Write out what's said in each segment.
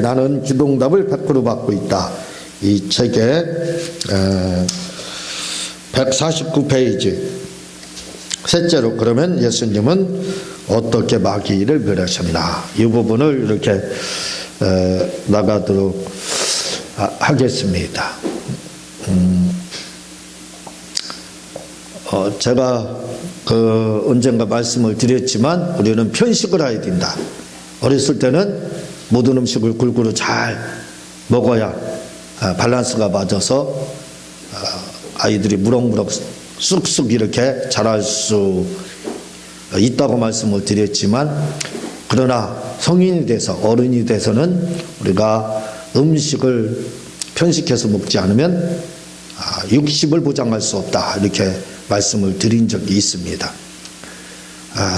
나는 기동답을 100% 받고 있다. 이 책의 149페이지. 셋째로, 그러면 예수님은 어떻게 마귀를 멸하셨나, 이 부분을 이렇게 나가도록 하겠습니다. 제가 언젠가 말씀을 드렸지만 우리는 편식을 해야 된다. 어렸을 때는 모든 음식을 골고루 잘 먹어야 밸런스가 맞아서 아이들이 무럭무럭 쑥쑥 이렇게 자랄 수 있다고 말씀을 드렸지만, 그러나 성인이 돼서 어른이 돼서는 우리가 음식을 편식해서 먹지 않으면 육식을 보장할 수 없다, 이렇게 말씀을 드린 적이 있습니다.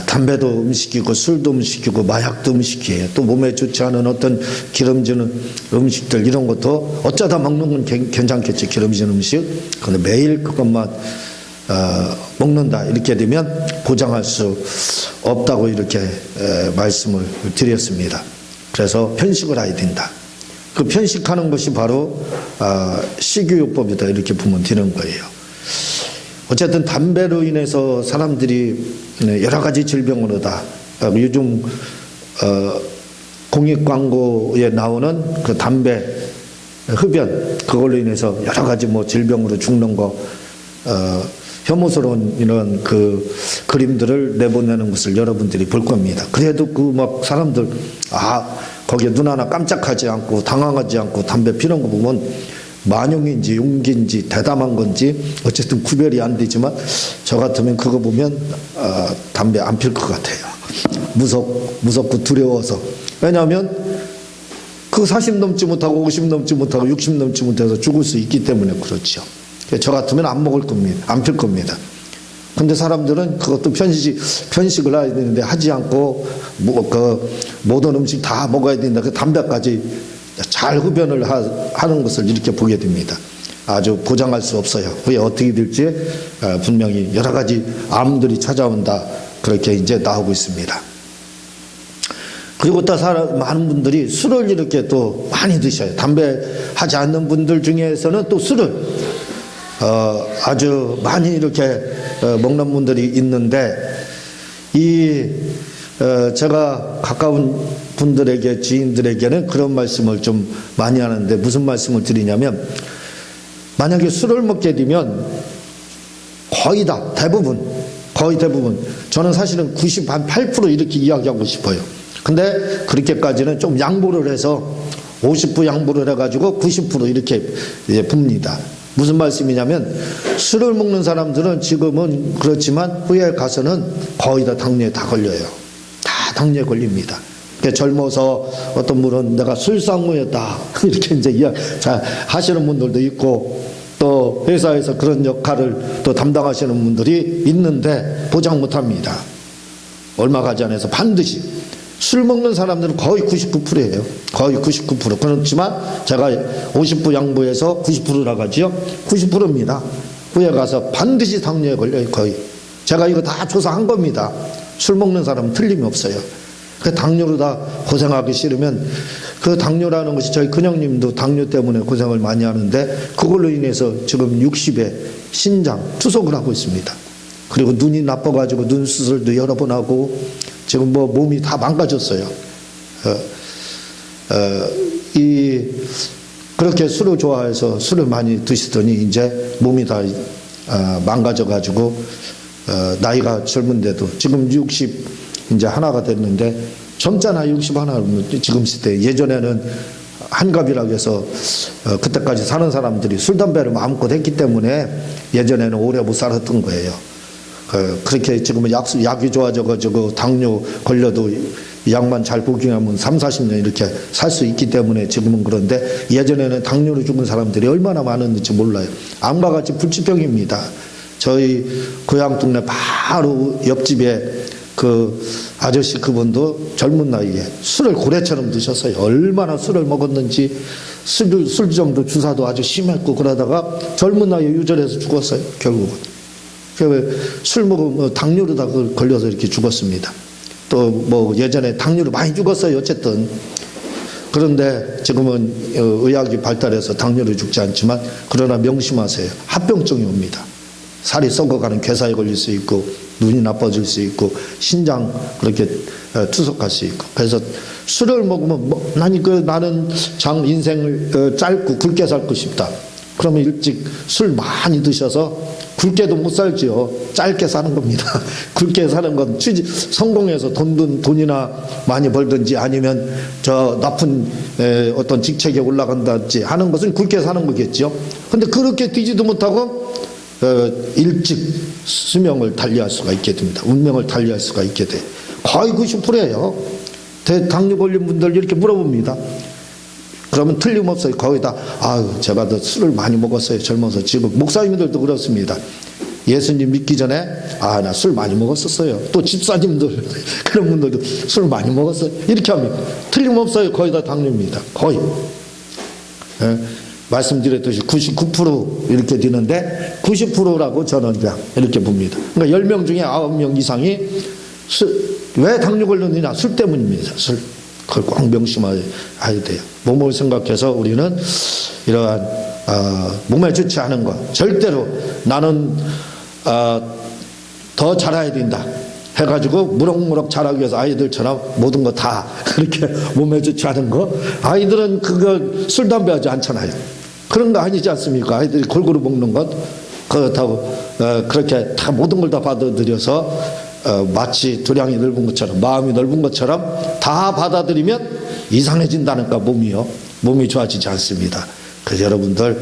담배도 음식이고 술도 음식이고 마약도 음식이에요. 또 몸에 좋지 않은 어떤 기름지는 음식들, 이런 것도 어쩌다 먹는 건 괜찮겠지, 기름진 음식. 그런데 매일 그것만 먹는다, 이렇게 되면 보장할 수 없다고 이렇게 말씀을 드렸습니다. 그래서 편식을 해야 된다. 그 편식하는 것이 바로 식이요법이다, 이렇게 보면 되는 거예요. 어쨌든 담배로 인해서 사람들이 여러 가지 질병으로 다, 요즘 공익 광고에 나오는 그 담배 흡연, 그걸로 인해서 여러 가지 뭐 질병으로 죽는 거, 혐오스러운 이런 그 그림들을 내보내는 것을 여러분들이 볼 겁니다. 그래도 그 막 사람들 거기에 눈 하나 깜짝하지 않고 당황하지 않고 담배 피는 거 보면 만용인지 용기인지 대담한 건지 어쨌든 구별이 안 되지만, 저 같으면 그거 보면 담배 안 필 것 같아요. 무섭고 두려워서. 왜냐하면 그 40 넘지 못하고 50 넘지 못하고 60 넘지 못해서 죽을 수 있기 때문에 그렇죠. 저 같으면 안 먹을 겁니다. 안 필 겁니다. 근데 사람들은 그것도 편식을 해야 되는데 하지 않고 모든 음식 다 먹어야 된다, 그 담배까지 잘 흡연을 하는 것을 이렇게 보게 됩니다. 아주 보장할 수 없어요. 후에 어떻게 될지 분명히 여러 가지 암들이 찾아온다, 그렇게 이제 나오고 있습니다. 그리고 또 많은 분들이 술을 이렇게 또 많이 드셔요. 담배 하지 않는 분들 중에서는 또 술을 아주 많이 이렇게 먹는 분들이 있는데, 제가 가까운 분들에게, 지인들에게는 그런 말씀을 좀 많이 하는데, 무슨 말씀을 드리냐면, 만약에 술을 먹게 되면 거의 대부분 저는 사실은 98% 이렇게 이야기하고 싶어요. 근데 그렇게까지는 좀 양보를 해서 50% 양보를 해가지고 90% 이렇게 붑니다. 무슨 말씀이냐면, 술을 먹는 사람들은 지금은 그렇지만 후에 가서는 거의 다 당뇨에 다 걸려요. 다 당뇨에 걸립니다. 젊어서 어떤 분은 내가 술상무였다, 이렇게 이제 하시는 분들도 있고, 또 회사에서 그런 역할을 또 담당하시는 분들이 있는데 보장 못합니다. 얼마 가지 않아서 반드시 술 먹는 사람들은 거의 99%예요. 거의 99%. 그렇지만 제가 50% 양보해서 90%라 가지요. 90%입니다. 후에 가서 반드시 당뇨에 걸려요. 거의. 제가 이거 다 조사한 겁니다. 술 먹는 사람은 틀림이 없어요. 그 당뇨로 다 고생하기 싫으면, 그 당뇨라는 것이 저희 큰형님도 당뇨 때문에 고생을 많이 하는데, 그걸로 인해서 지금 60에 신장 투석을 하고 있습니다. 그리고 눈이 나빠가지고 눈 수술도 여러 번 하고 지금 뭐 몸이 다 망가졌어요. 그렇게 술을 좋아해서 술을 많이 드시더니 이제 몸이 다 망가져가지고 나이가 젊은데도 지금 60 이제 하나가 됐는데, 젊잖아. 60 하나면 지금 시대. 예전에는 한갑이라고 해서 그때까지 사는 사람들이 술 담배를 마음껏 했기 때문에 예전에는 오래 못 살았던 거예요. 그렇게 지금은 약이 좋아져가지고 당뇨 걸려도 약만 잘 복용하면 3, 40년 이렇게 살 수 있기 때문에 지금은 그런데, 예전에는 당뇨로 죽은 사람들이 얼마나 많았는지 몰라요. 암과 같이 불치병입니다. 저희 고향 동네 바로 옆집에 그 아저씨, 그분도 젊은 나이에 술을 고래처럼 드셨어요. 얼마나 술을 먹었는지, 술정도 주사도 아주 심했고, 그러다가 젊은 나이에 유절해서 죽었어요. 결국은 술 먹으면 당뇨로 다 걸려서 이렇게 죽었습니다. 또 뭐 예전에 당뇨로 많이 죽었어요. 어쨌든 그런데 지금은 의학이 발달해서 당뇨로 죽지 않지만 그러나 명심하세요. 합병증이 옵니다. 살이 썩어가는 괴사에 걸릴 수 있고 눈이 나빠질 수 있고 신장 그렇게 투석할 수 있고 그래서 술을 먹으면 나는 인생을 짧고 굵게 살고 싶다. 그러면 일찍 술 많이 드셔서 굵게도 못 살지요. 짧게 사는 겁니다. 굵게 사는 건 성공해서 돈이나 많이 벌든지 아니면 저 나쁜 어떤 직책에 올라간다든지 하는 것은 굵게 사는 거겠죠. 근데 그렇게 되지도 못하고 일찍 수명을 달리할 수가 있게 됩니다. 운명을 달리할 수가 있게 돼요. 거의 90%예요. 당뇨 걸린 분들 이렇게 물어봅니다. 그러면 틀림없어요. 거의 다 제가 더 술을 많이 먹었어요. 젊어서. 지금 목사님들도 그렇습니다. 예수님 믿기 전에 나 술 많이 먹었었어요. 또 집사님들 그런 분들도 술 많이 먹었어요. 이렇게 합니다. 틀림없어요. 거의 다 당뇨입니다. 거의. 말씀드렸듯이 99% 이렇게 되는데 90%라고 저는 그냥 이렇게 봅니다. 그러니까 10명 중에 9명 이상이 왜 당뇨 걸렸느냐? 술 때문입니다. 술. 그걸 꼭 명심해야 돼요. 몸을 생각해서 우리는 이러한 몸에 좋지 않은 것 절대로 나는 더 자라야 된다 해가지고 무럭무럭 자라기 위해서 아이들처럼 모든 거 다 그렇게 몸에 좋지 않은 거 아이들은 그걸 술 담배 하지 않잖아요. 그런 거 아니지 않습니까? 아이들이 골고루 먹는 것 그렇다고 그렇게 다 모든 걸 다 받아들여서 마치 도량이 넓은 것처럼 마음이 넓은 것처럼 다 받아들이면 이상해진다니까 몸이 좋아지지 않습니다. 그래서 여러분들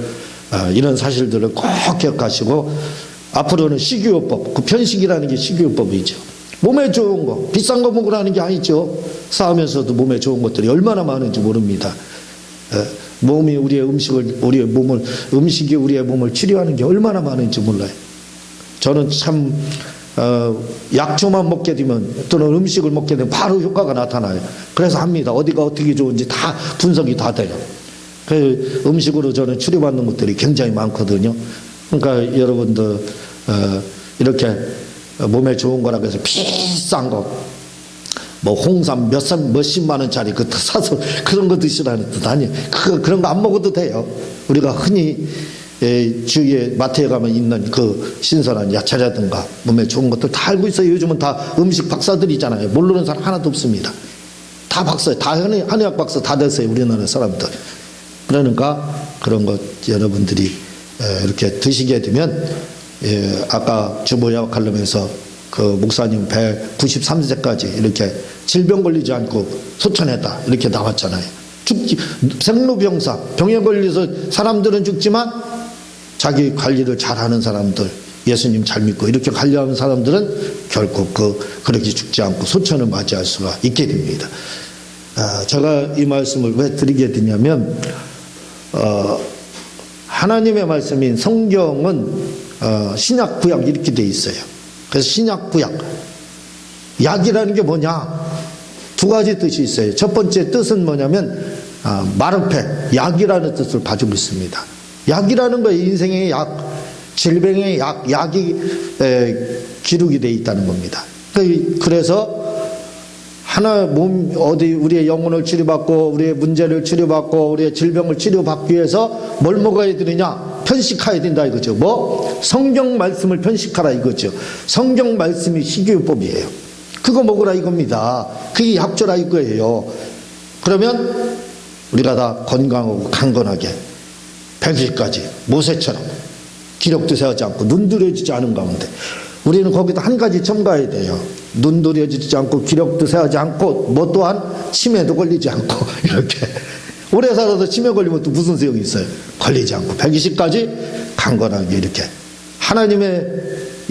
이런 사실들을 꼭 기억하시고 앞으로는 식이요법, 그 편식이라는 게 식이요법이죠. 몸에 좋은 거 비싼 거 먹으라는 게 아니죠. 싸우면서도 몸에 좋은 것들이 얼마나 많은지 모릅니다. 몸이 음식이 우리의 몸을 치료하는 게 얼마나 많은지 몰라요. 저는 참 약초만 먹게 되면 또는 음식을 먹게 되면 바로 효과가 나타나요. 그래서 합니다. 어디가 어떻게 좋은지 다 분석이 다 돼요. 그 음식으로 저는 치료받는 것들이 굉장히 많거든요. 그러니까 여러분들 이렇게 몸에 좋은 거라고 해서 비싼 거 홍삼 몇십만 원짜리 그거 사서 그런 거 드시라는 뜻 아니에요. 그런 거 안 먹어도 돼요. 우리가 흔히 주위에 마트에 가면 있는 그 신선한 야채라든가 몸에 좋은 것들 다 알고 있어요. 요즘은 다 음식 박사들이잖아요. 모르는 사람 하나도 없습니다. 다 박사예요. 다 한의학 박사 다 됐어요. 우리나라 사람들. 그러니까 그런 것 여러분들이 이렇게 드시게 되면 아까 주보약 하려면서 그 목사님 193세까지 이렇게 질병 걸리지 않고 소천했다 이렇게 나왔잖아요. 생로병사 병에 걸려서 사람들은 죽지만 자기 관리를 잘하는 사람들 예수님 잘 믿고 이렇게 관리하는 사람들은 결국 그렇게 죽지 않고 소천을 맞이할 수가 있게 됩니다. 제가 이 말씀을 왜 드리게 되냐면 하나님의 말씀인 성경은 신약 구약 이렇게 돼 있어요. 그래서 신약 구약 약이라는 게 뭐냐? 두 가지 뜻이 있어요. 첫 번째 뜻은 뭐냐면 마르페 약이라는 뜻을 가지고 있습니다. 약이라는 거예요. 인생의 약, 질병의 약이 기록이 되어 있다는 겁니다. 그래서 우리의 영혼을 치료받고 우리의 문제를 치료받고 우리의 질병을 치료받기 위해서 뭘 먹어야 되느냐? 편식해야 된다 이거죠. 성경 말씀을 편식하라 이거죠. 성경 말씀이 식이요법이에요. 그거 먹으라 이겁니다. 그게 약조라 이거예요. 그러면 우리가 다 건강하고 강건하게 100일까지 모세처럼 기력도 세우지 않고 눈두려지지 않은 가운데 우리는 거기다 한 가지 첨가해야 돼요. 눈두려지지 않고 기력도 세우지 않고 또한 치매도 걸리지 않고 이렇게 오래 살아서 치매 걸리면 또 무슨 소용이 있어요. 걸리지 않고 120까지 강건하게 이렇게 하나님의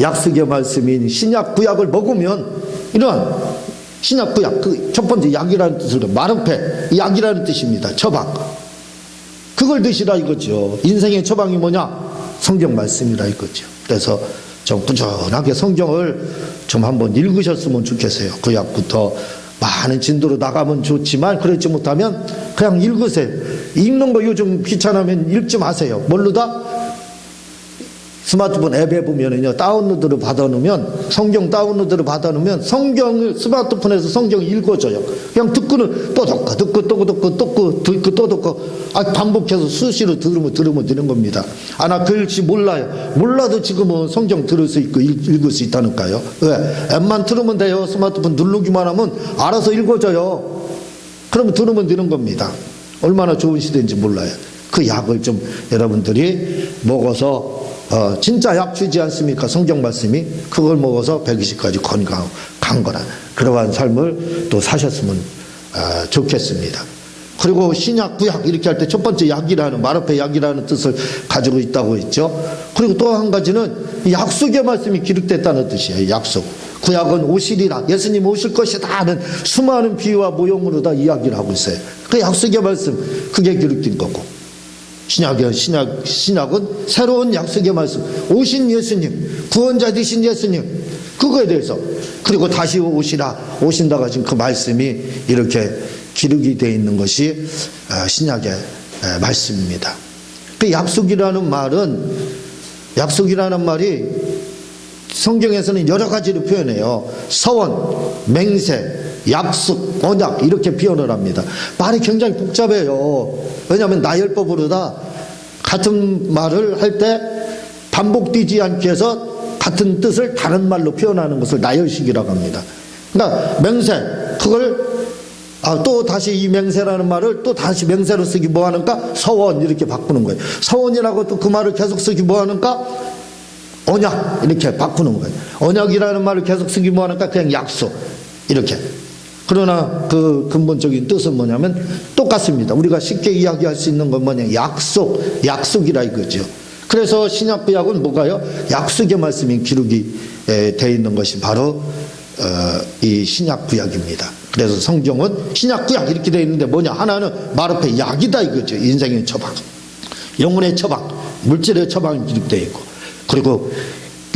약속의 말씀인 신약 구약을 먹으면 이런 신약 구약 그 첫 번째 약이라는 뜻으로 마르페 약이라는 뜻입니다. 처방 그걸 드시라 이거죠. 인생의 처방이 뭐냐? 성경 말씀이라 이거죠. 그래서 좀 꾸준하게 성경을 좀 한번 읽으셨으면 좋겠어요. 구약부터 많은 진도로 나가면 좋지만 그렇지 못하면 그냥 읽으세요. 읽는 거 요즘 귀찮으면 읽지 마세요. 뭘로다? 스마트폰 앱에 보면은요, 다운로드를 받아놓으면, 성경 다운로드를 받아놓으면 성경을, 스마트폰에서 성경을 읽어줘요. 그냥 듣고는 또 듣고, 듣고, 듣고, 반복해서 수시로 들으면 되는 겁니다. 나 글씨 몰라요. 몰라도 지금은 성경 들을 수 있고 읽을 수 있다니까요. 왜? 앱만 틀으면 돼요. 스마트폰 누르기만 하면 알아서 읽어줘요. 그러면 들으면 되는 겁니다. 얼마나 좋은 시대인지 몰라요. 그 약을 좀 여러분들이 먹어서 진짜 약 주지 않습니까? 성경 말씀이. 그걸 먹어서 120까지 강건한 그러한 삶을 또 사셨으면 좋겠습니다. 그리고 신약, 구약 이렇게 할 때 첫 번째 약이라는, 말 앞에 약이라는 뜻을 가지고 있다고 했죠. 그리고 또 한 가지는 약속의 말씀이 기록됐다는 뜻이에요. 약속. 구약은 오시리라, 예수님 오실 것이다 하는 수많은 비유와 모형으로 다 이야기를 하고 있어요. 그 약속의 말씀, 그게 기록된 거고. 신약은 새로운 약속의 말씀, 오신 예수님, 구원자 되신 예수님, 그거에 대해서, 그리고 다시 오신다가 지금 그 말씀이 이렇게 기록이 되어 있는 것이 신약의 말씀입니다. 그 약속이라는 말이 성경에서는 여러 가지로 표현해요. 서원, 맹세, 약속, 언약 이렇게 표현을 합니다. 말이 굉장히 복잡해요. 왜냐하면 나열법으로 다 같은 말을 할 때 반복되지 않게 해서 같은 뜻을 다른 말로 표현하는 것을 나열식이라고 합니다. 그러니까 맹세, 그걸 또 다시 이 맹세라는 말을 또 다시 맹세로 쓰기 뭐 하는가? 서원 이렇게 바꾸는 거예요. 서원이라고 또 그 말을 계속 쓰기 뭐 하는가? 언약 이렇게 바꾸는 거예요. 언약이라는 말을 계속 쓰기 뭐 하는가? 그냥 약속 이렇게. 그러나 그 근본적인 뜻은 뭐냐면 똑같습니다. 우리가 쉽게 이야기할 수 있는 건 뭐냐? 약속이라 이거죠. 그래서 신약 구약은 뭐가요? 약속의 말씀이 기록이 되어 있는 것이 바로 이 신약 구약입니다. 그래서 성경은 신약 구약 이렇게 되어 있는데 뭐냐? 하나는 말 앞에 약이다 이거죠. 인생의 처방, 영혼의 처방, 물질의 처방이 기록되어 있고, 그리고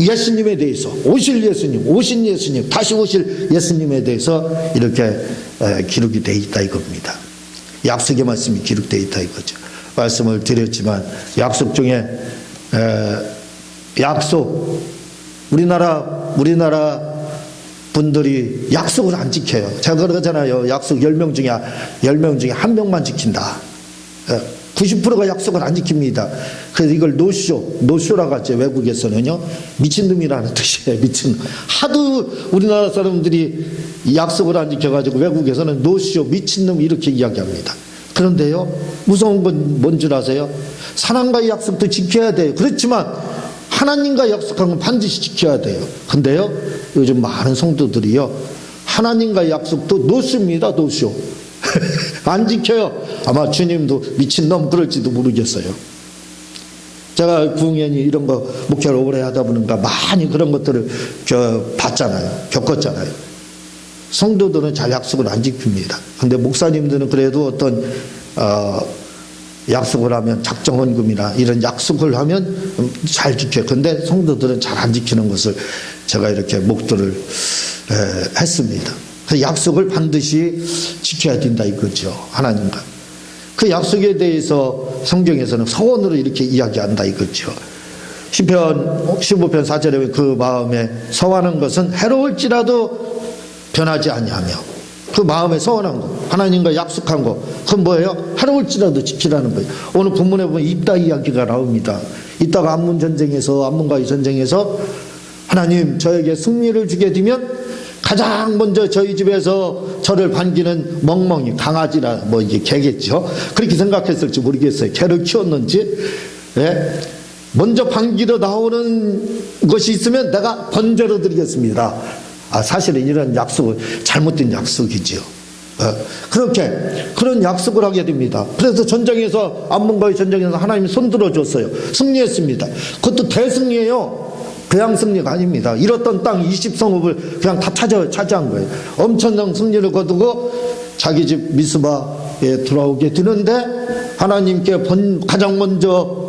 예수님에 대해서 오신 예수님, 다시 오실 예수님에 대해서 이렇게 기록이 되어 있다 이겁니다. 약속의 말씀이 기록되어 있다 이거죠. 말씀을 드렸지만 약속 중에 우리나라 분들이 약속을 안 지켜요. 제가 그러잖아요. 약속 10명 중에 1명만 지킨다. 90%가 약속을 안 지킵니다. 그래서 이걸 노쇼라고 하죠. 외국에서는요. 미친놈이라는 뜻이에요. 미친놈. 하도 우리나라 사람들이 약속을 안 지켜가지고 외국에서는 노쇼, 미친놈 이렇게 이야기합니다. 그런데요, 무서운 건 뭔 줄 아세요? 사람과의 약속도 지켜야 돼요. 그렇지만 하나님과 약속한 건 반드시 지켜야 돼요. 근데요, 요즘 많은 성도들이요, 하나님과의 약속도 노쇼입니다. 노쇼. 안 지켜요. 아마 주님도 미친놈 그럴지도 모르겠어요. 제가 구흥연이 이런 거 목회를 오래 하다 보니까 많이 그런 것들을 겪었잖아요. 성도들은 잘 약속을 안 지킵니다. 근데 목사님들은 그래도 어떤 약속을 하면 작정헌금이나 이런 약속을 하면 잘 지켜요. 근데 성도들은 잘 안 지키는 것을 제가 이렇게 목도를 했습니다. 그 약속을 반드시 지켜야 된다 이거죠. 하나님과. 그 약속에 대해서 성경에서는 서원으로 이렇게 이야기한다 이거죠. 시편 15편 4절에 그 마음에 서원한 것은 해로울지라도 변하지 아니하며, 그 마음에 서원한 거, 하나님과 약속한 거, 그건 뭐예요? 해로울지라도 지키라는 거예요. 오늘 본문에 보면 입다 이야기가 나옵니다. 이따가 암문과의 전쟁에서 하나님 저에게 승리를 주게 되면 가장 먼저 저희 집에서 저를 반기는 멍멍이, 강아지라 뭐 이게 개겠죠. 그렇게 생각했을지 모르겠어요. 개를 키웠는지. 예? 먼저 반기러 나오는 것이 있으면 내가 번제로 드리겠습니다. 사실은 이런 약속은 잘못된 약속이지요. 그런 약속을 하게 됩니다. 그래서 전쟁에서, 암몬과의 전쟁에서 하나님이 손들어 줬어요. 승리했습니다. 그것도 대승리예요. 그냥 승리가 아닙니다. 잃었던 땅 20성읍을 그냥 다 차지한 거예요. 엄청난 승리를 거두고 자기 집 미스바에 돌아오게 되는데, 하나님께 가장 먼저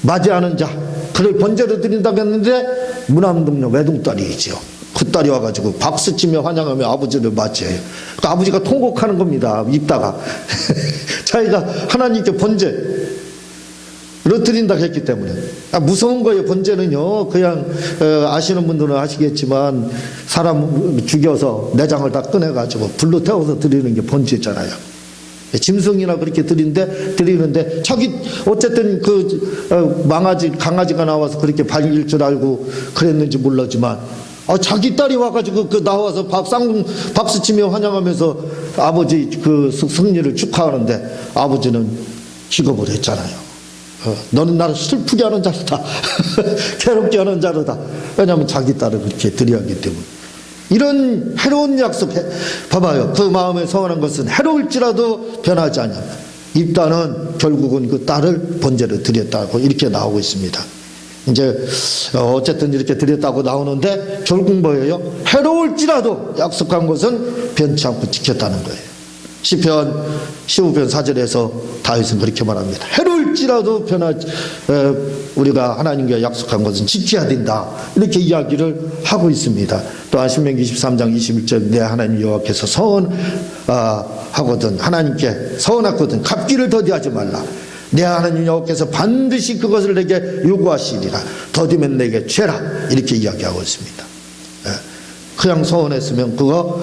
맞이하는 자, 그를 번제로 드린다고 했는데 무남동녀 외동딸이죠. 그 딸이 와가지고 박수치며 환영하며 아버지를 맞이해요. 그러니까 아버지가 통곡하는 겁니다. 입다가 자기가 하나님께 번제, 드린다 했기 때문에. 무서운 거예요. 번제는요. 그냥 아시는 분들은 아시겠지만 사람 죽여서 내장을 다 꺼내가지고 불로 태워서 드리는 게 번제잖아요. 짐승이나 그렇게 드리는데 자기 어쨌든 강아지가 나와서 그렇게 반길 줄 알고 그랬는지 몰랐지만 자기 딸이 와가지고 나와서 박수 치며 환영하면서 아버지 승리를 축하하는데 아버지는 기겁을 했잖아요. 너는 나를 슬프게 하는 자로다. 괴롭게 하는 자로다. 왜냐하면 자기 딸을 그렇게 드려야하기 때문에. 이런 해로운 약속, 봐봐요. 그 마음에 서운한 것은 해로울지라도 변하지 않냐. 입다는 결국은 그 딸을 번제로 드렸다고 이렇게 나오고 있습니다. 이제 어쨌든 이렇게 드렸다고 나오는데 결국 뭐예요? 해로울지라도 약속한 것은 변치 않고 지켰다는 거예요. 시편 15편 4절에서 다윗은 그렇게 말합니다. 해로울지라도 우리가 하나님께 약속한 것은 지켜야 된다. 이렇게 이야기를 하고 있습니다. 또한 신명기 23장 21절 내 하나님 여호와께서 서원하거든 하나님께 서원하거든 갚기를 더디하지 말라. 내 하나님 여호와께서 반드시 그것을 내게 요구하시리라. 더디면 내게 죄라. 이렇게 이야기하고 있습니다. 그냥 서원했으면 그거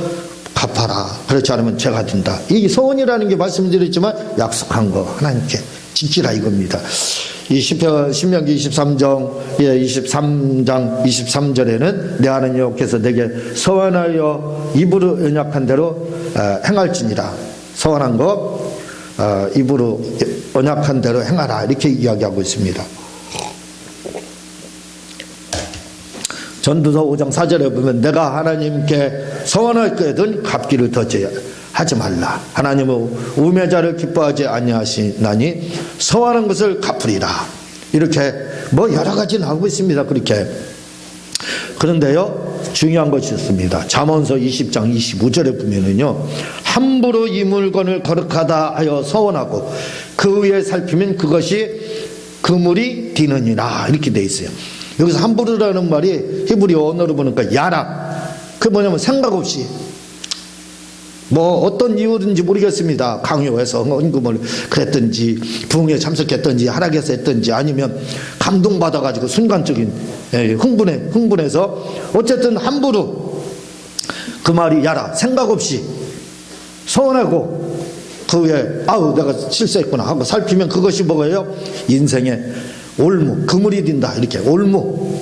갚아라. 그렇지 않으면 죄가 된다. 이 서원이라는 게 말씀드렸지만 약속한 거 하나님께 지키라 이겁니다. 이 신명기 23장 23절에는 내 하나님 여호와께서 내게 서원하여 입으로 언약한 대로 행할지니라. 서원한 거 입으로 언약한 대로 행하라. 이렇게 이야기하고 있습니다. 전도서 5장 4절에 보면 내가 하나님께 서원할 거든 갚기를 더디하지 하지 말라. 우매자를 우매자를 기뻐하지 아니하시나니 서원한 것을 갚으리라. 이렇게 여러 가지 나오고 있습니다. 그렇게. 그런데요 중요한 것이 있습니다. 잠언서 20장 25절에 보면은요 함부로 이 물건을 거룩하다 하여 서원하고 그 위에 살피면 그것이 그물이 되느니라. 이렇게 돼 있어요. 여기서 함부로라는 말이 히브리어 언어로 보니까 야락. 그게 뭐냐면 생각 없이 어떤 이유든지 모르겠습니다. 강요해서 헌금을 그랬든지 부흥에 참석했든지 하락해서 했든지 아니면 감동받아가지고 순간적인 흥분해서 어쨌든 함부로 그 말이 야라 생각 없이 서운하고 그 위에 내가 실수했구나 하고 살피면 그것이 뭐예요? 인생의 올무 그물이 된다. 이렇게 올무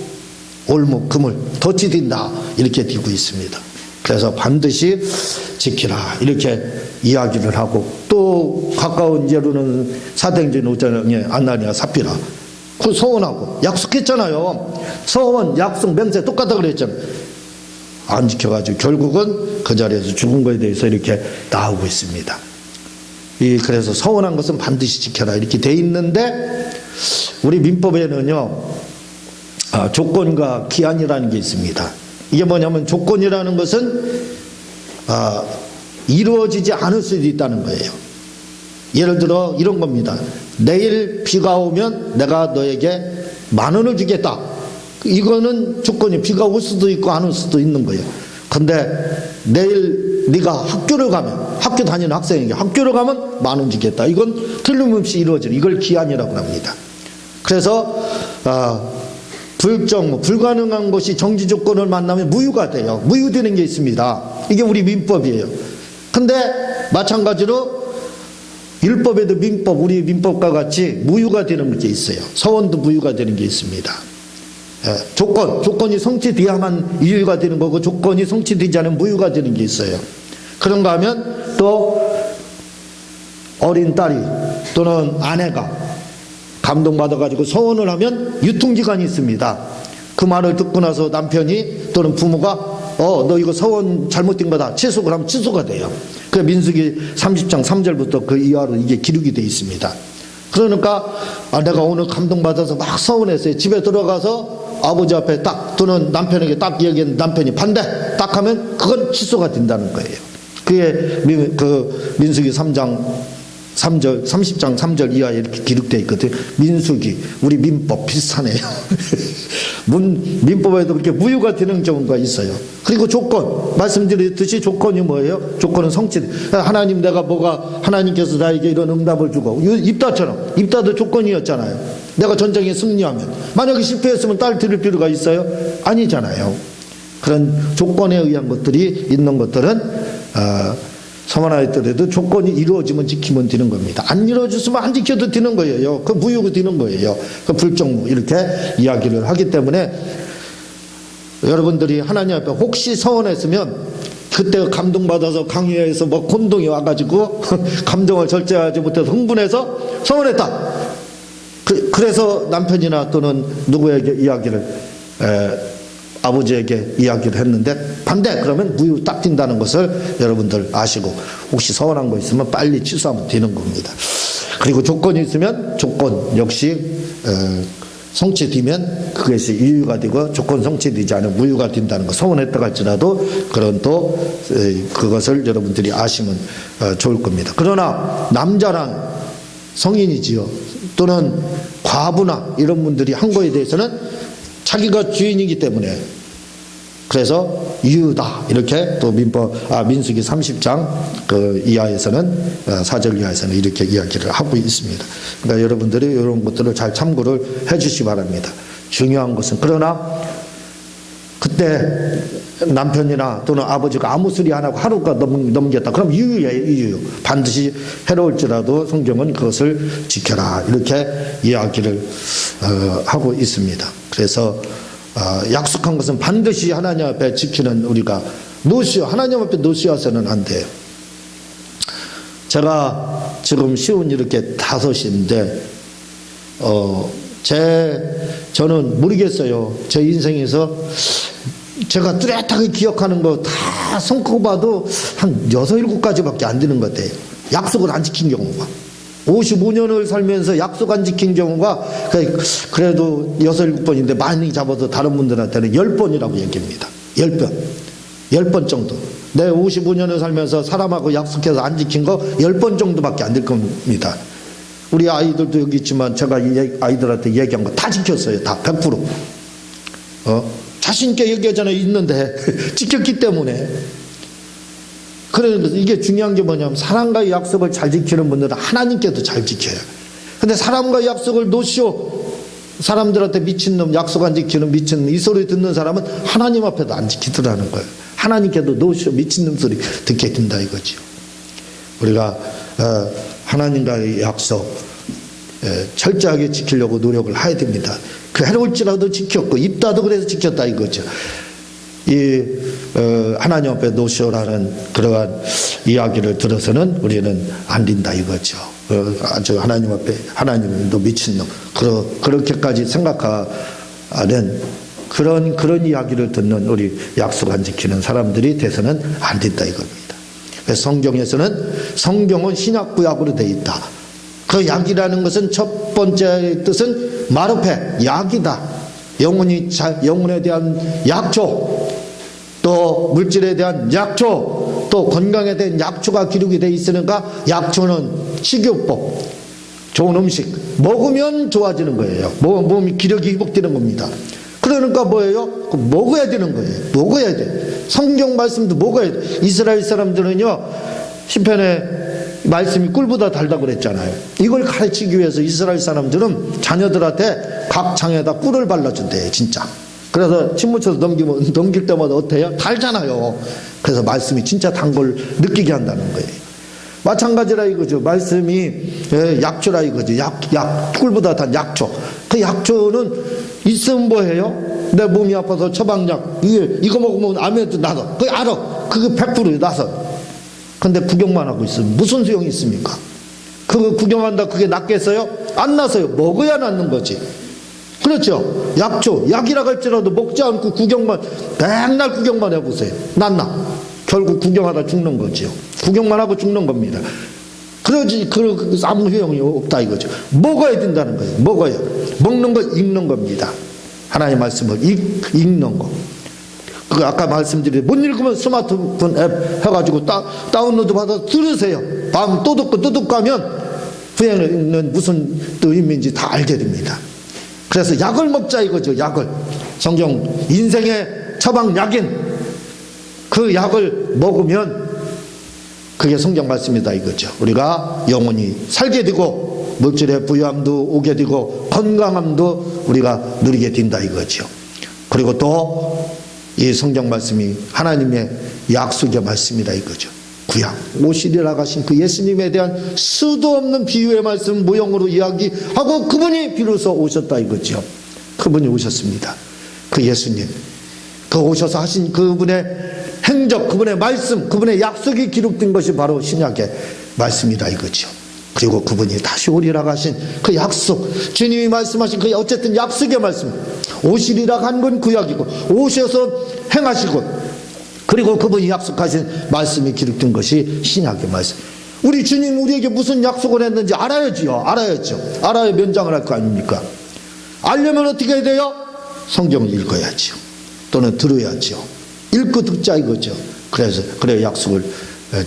그물 덫이 된다. 이렇게 되고 있습니다. 그래서 반드시 지키라 이렇게 이야기를 하고 또 가까운 예로는 사도행전 5장의 아나니아 삽비라 그 서원하고 약속했잖아요. 서원 약속 맹세 똑같다 그랬잖아요. 안 지켜가지고 결국은 그 자리에서 죽은 거에 대해서 이렇게 나오고 있습니다. 그래서 서원한 것은 반드시 지켜라 이렇게 돼 있는데 우리 민법에는요 조건과 기한이라는 게 있습니다. 이게 뭐냐면 조건이라는 것은 이루어지지 않을 수도 있다는 거예요. 예를 들어 이런 겁니다. 내일 비가 오면 내가 너에게 10,000원을 주겠다. 이거는 조건이 비가 올 수도 있고 안 올 수도 있는 거예요. 근데 내일 네가 학교를 가면 학교 다니는 학생에게 학교를 가면 10,000원 주겠다. 이건 틀림없이 이루어지는 이걸 기한이라고 합니다. 그래서 불가능한 것이 정지 조건을 만나면 무효가 돼요. 무효되는 게 있습니다. 이게 우리 민법이에요. 근데 마찬가지로 율법에도 우리 민법과 같이 무효가 되는 게 있어요. 서원도 무효가 되는 게 있습니다. 조건이 성취돼야만 유효가 되는 거고 조건이 성취되지 않으면 무효가 되는 게 있어요. 그런가 하면 또 어린 딸이 또는 아내가 감동받아가지고 서원을 하면 유통기간이 있습니다. 그 말을 듣고 나서 남편이 또는 부모가 너 이거 서원 잘못된 거다 취소를 하면 취소가 돼요. 그 민수기 30장 3절부터 그 이하로 이게 기록이 되어 있습니다. 그러니까 내가 오늘 감동받아서 막 서운했어요. 집에 들어가서 아버지 앞에 딱 또는 남편에게 딱 얘기했는데 남편이 반대 딱 하면 그건 취소가 된다는 거예요. 그게 그 민수기 3장 3절, 30장 3절 이하에 이렇게 기록되어 있거든요. 민수기, 우리 민법 비슷하네요. 민법에도 그렇게 무효가 되는 경우가 있어요. 그리고 조건, 말씀드렸듯이 조건이 뭐예요? 조건은 성취. 하나님 내가 뭐가, 하나님께서 나에게 이런 응답을 주고, 입다처럼, 입다도 조건이었잖아요. 내가 전쟁에 승리하면. 만약에 실패했으면 딸 드릴 필요가 있어요? 아니잖아요. 그런 조건에 의한 것들이 있는 것들은, 서만하였더라도 조건이 이루어지면 지키면 되는 겁니다. 안 이루어졌으면 안 지켜도 되는 거예요. 그 무효가 되는 거예요. 그 불정무 이렇게 이야기를 하기 때문에 여러분들이 하나님 앞에 혹시 서원했으면 그때 감동받아서 강의회에서 뭐 곤동이 와가지고 감정을 절제하지 못해서 흥분해서 서원했다. 그래서 남편이나 또는 누구에게 이야기를 아버지에게 이야기를 했는데 반대 그러면 무효 딱 뛴다는 것을 여러분들 아시고 혹시 서운한 거 있으면 빨리 취소하면 되는 겁니다. 그리고 조건이 있으면 조건 역시 성취되면 그것이 이유가 되고 조건 성취되지 않으면 무효가 된다는 거 서운했다 할지라도 그런 또 그것을 여러분들이 아시면 좋을 겁니다. 그러나 남자란 성인이지요. 또는 과부나 이런 분들이 한 거에 대해서는 자기가 주인이기 때문에 그래서 이유다 이렇게 또 민수기 30장 그 이하에서는 4절 이하에서는 이렇게 이야기를 하고 있습니다. 그러니까 여러분들이 이런 것들을 잘 참고를 해주시기 바랍니다. 중요한 것은 그러나 그때 남편이나 또는 아버지가 아무 소리 안 하고 하루가 넘겼다. 그럼 이유예요, 이유. 반드시 해로울지라도 성경은 그것을 지켜라 이렇게 이야기를 하고 있습니다. 그래서 약속한 것은 반드시 하나님 앞에 지키는 우리가 하나님 앞에 노시어서는 안 돼요. 제가 지금 쉬운 이렇게 5인데 저는 모르겠어요. 제 인생에서 제가 뚜렷하게 기억하는 거 다 손꼽아도 한 6, 7가지밖에 안 되는 것 같아요. 약속을 안 지킨 경우가. 55년을 살면서 약속 안 지킨 경우가 그래도 6, 7번인데 많이 잡아도 다른 분들한테는 10번이라고 얘기합니다. 10번. 10번 정도. 내 55년을 살면서 사람하고 약속해서 안 지킨 거 10번 정도밖에 안 될 겁니다. 우리 아이들도 여기 있지만 제가 이 아이들한테 얘기한 거 다 지켰어요. 다 100%. 자신있게 얘기하잖아요. 있는데 지켰기 때문에. 그래서 이게 중요한 게 뭐냐면 사람과의 약속을 잘 지키는 분들은 하나님께도 잘 지켜요. 근데 사람과의 약속을 노시오. 사람들한테 미친놈 약속 안 지키는 미친놈 이 소리 듣는 사람은 하나님 앞에도 안 지키더라는 거예요. 하나님께도 노시오 미친놈 소리 듣게 된다 이거죠. 우리가 하나님과의 약속 철저하게 지키려고 노력을 해야 됩니다. 그 해로울지라도 지켰고 입다도 그래서 지켰다 이거죠. 하나님 앞에 노시오라는 그러한 이야기를 들어서는 우리는 안 된다 이거죠. 아주 하나님 앞에 하나님도 미친놈 그렇게까지 생각하는 그런 이야기를 듣는 우리 약속 안 지키는 사람들이 돼서는 안 된다 이겁니다. 그래서 성경은 신약 구약으로 되어 있다. 그 약이라는 것은 첫 번째 뜻은 마르페 약이다. 영혼에 대한 약초, 또 물질에 대한 약초, 또 건강에 대한 약초가 기록이 되어 있으니까 약초는 식이요법, 좋은 음식 먹으면 좋아지는 거예요. 몸이 기력이 회복되는 겁니다. 그러니까 뭐예요? 먹어야 되는 거예요. 먹어야 돼. 성경 말씀도 먹어야 돼. 이스라엘 사람들은요 시편에 말씀이 꿀보다 달다고 그랬잖아요. 이걸 가르치기 위해서 이스라엘 사람들은 자녀들한테 각 장에다 꿀을 발라준대요. 진짜. 그래서 침 묻혀서 넘길 때마다 어때요? 달잖아요. 그래서 말씀이 진짜 단 걸 느끼게 한다는 거예요. 마찬가지라 이거죠. 말씀이 약초라 이거죠. 꿀보다 단 약초. 그 약초는 있으면 뭐해요? 내 몸이 아파서 처방약 이거 먹으면 암에도 나서 그거 알아. 그거 100% 나서. 근데 구경만 하고 있으면 무슨 소용이 있습니까? 그거 구경한다 그게 낫겠어요? 안 나서요. 먹어야 낫는 거지. 그렇죠? 약초, 약이라 할지라도 먹지 않고 맨날 구경만 해보세요. 낫나? 결국 구경하다 죽는 거지요. 구경만 하고 죽는 겁니다. 그러지, 아무 소용이 없다 이거죠. 먹어야 된다는 거예요. 먹어야. 먹는 거 읽는 겁니다. 하나님의 말씀을 읽는 거. 그 아까 말씀드린 못 읽으면 스마트폰 앱 해가지고 다운로드 받아서 들으세요. 다음 또 듣고 하면 후에는 무슨 의미인지 다 알게 됩니다. 그래서 약을 먹자 이거죠. 약을. 성경 인생의 처방약인 그 약을 먹으면 그게 성경 말씀이다 이거죠. 우리가 영원히 살게 되고 물질의 부유함도 오게 되고 건강함도 우리가 누리게 된다 이거죠. 그리고 또 이 성경 말씀이 하나님의 약속의 말씀이다 이거죠. 구약 오시리라 하신 그 예수님에 대한 수도 없는 비유의 말씀 모형으로 이야기하고 그분이 비로소 오셨다 이거죠. 그분이 오셨습니다. 그 예수님, 그 오셔서 하신 그분의 행적, 그분의 말씀, 그분의 약속이 기록된 것이 바로 신약의 말씀이다 이거죠. 그리고 그분이 다시 오리라 하신 그 약속, 주님이 말씀하신 그 어쨌든 약속의 말씀, 오시리라 한 건 구약이고 오셔서 행하시고 그리고 그분이 약속하신 말씀이 기록된 것이 신약의 말씀. 우리 주님 우리에게 무슨 약속을 했는지 알아야지요. 알아야죠. 알아야 면장을 할 거 아닙니까? 알려면 어떻게 해야 돼요? 성경을 읽어야죠. 또는 들어야죠. 읽고 듣자 이거죠. 그래야 약속을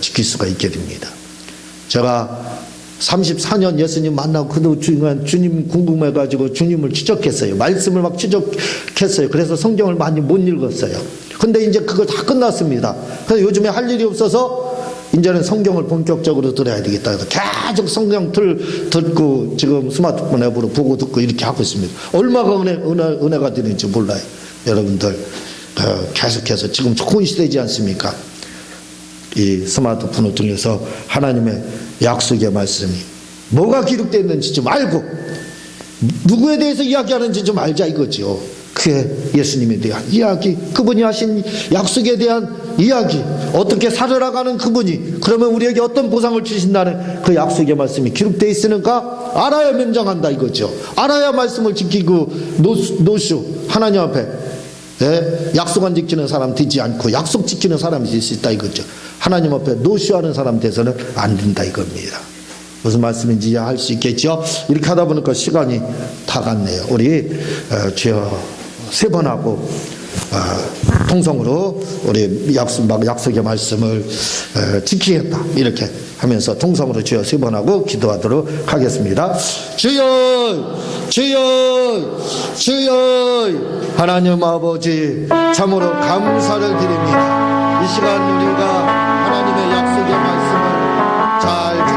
지킬 수가 있게 됩니다. 제가 34년 예수님 만나고 그도 주님 궁금해가지고 주님을 추적했어요. 말씀을 막 추적했어요. 그래서 성경을 많이 못 읽었어요. 근데 이제 그거 다 끝났습니다. 그래서 요즘에 할 일이 없어서 이제는 성경을 본격적으로 들어야 되겠다. 그래서 계속 성경 듣고 지금 스마트폰 앱으로 보고 듣고 이렇게 하고 있습니다. 얼마가 은혜가 되는지 몰라요. 여러분들 계속해서 지금 좋은 시대지 않습니까? 이 스마트폰을 통해서 하나님의 약속의 말씀이 뭐가 기록되어 있는지 좀 알고 누구에 대해서 이야기하는지 좀 알자 이거죠. 그게 예수님에 대한 이야기, 그분이 하신 약속에 대한 이야기, 어떻게 살아가는 그분이 그러면 우리에게 어떤 보상을 주신다는 그 약속의 말씀이 기록되어 있으니까 알아야 면장한다 이거죠. 알아야 말씀을 지키고 노쇼 하나님 앞에 약속 안 지키는 사람 되지 않고 약속 지키는 사람이 될 수 있다 이거죠. 하나님 앞에 노쇼하는 사람 돼서는 안 된다 이겁니다. 무슨 말씀인지 알 수 있겠죠. 이렇게 하다 보니까 시간이 다 갔네요. 우리 주여 세 번 하고 통성으로 우리 약속의 말씀을 지키겠다 이렇게 하면서 통성으로 주여 세 번 하고 기도하도록 하겠습니다. 주여 주여 주여 하나님 아버지 참으로 감사를 드립니다. 이 시간 우리가 하나님의 약속의 말씀을 잘